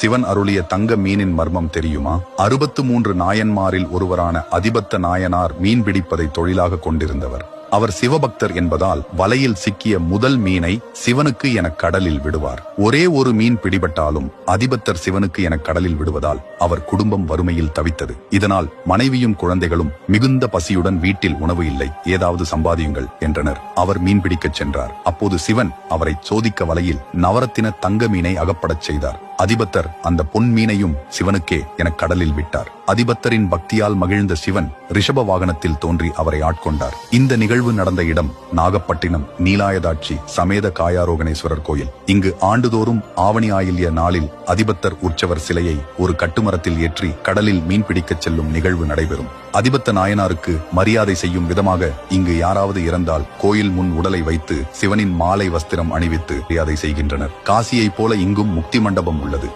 சிவன் அருளிய தங்க மீனின் மர்மம் தெரியுமா? 63 நாயன்மாரில் ஒருவரான அதிபத்த நாயனார் மீன் பிடிப்பதை தொழிலாக கொண்டிருந்தவர். அவர் சிவபக்தர் என்பதால் வலையில் சிக்கிய முதல் மீனை சிவனுக்கு என கடலில் விடுவார். ஒரே ஒரு மீன் பிடிபட்டாலும் அதிபத்தர் சிவனுக்கு என கடலில் விடுவதால் அவர் குடும்பம் வறுமையில் தவித்தது. இதனால் மனைவியும் குழந்தைகளும் மிகுந்த பசியுடன் வீட்டில் உணவு இல்லை, ஏதாவது சம்பாதியுங்கள் என்றனர். அவர் மீன் பிடிக்கச் சென்றார். அப்போது சிவன் அவரை சோதிக்க வலையில் நவரத்தின தங்க மீனை அகப்படச் செய்தார். அதிபத்தர் அந்த பொன் மீனையும் சிவனுக்கே என கடலில் விட்டார். அதிபத்தரின் பக்தியால் மகிழ்ந்த சிவன் ரிஷப வாகனத்தில் தோன்றி அவரை ஆட்கொண்டார். இந்த நிகழ்வு நடந்த இடம் நாகப்பட்டினம் நீலாயதாட்சி சமேத காயாரோகணேஸ்வரர் கோயில். இங்கு ஆண்டுதோறும் ஆவணி ஆயில்ய நாளில் அதிபத்தர் உற்சவர் சிலையை ஒரு கட்டுமரத்தில் ஏற்றி கடலில் மீன் பிடிக்கச் செல்லும் நிகழ்வு நடைபெறும். அதிபத்த நாயனாருக்கு மரியாதை செய்யும் விதமாக இங்கு யாராவது இறந்தால் கோயில் முன் உடலை வைத்து சிவனின் மாலை வஸ்திரம் அணிவித்து மரியாதை செய்கின்றனர். காசியைப் போல இங்கும் முக்தி மண்டபம் உள்ளது.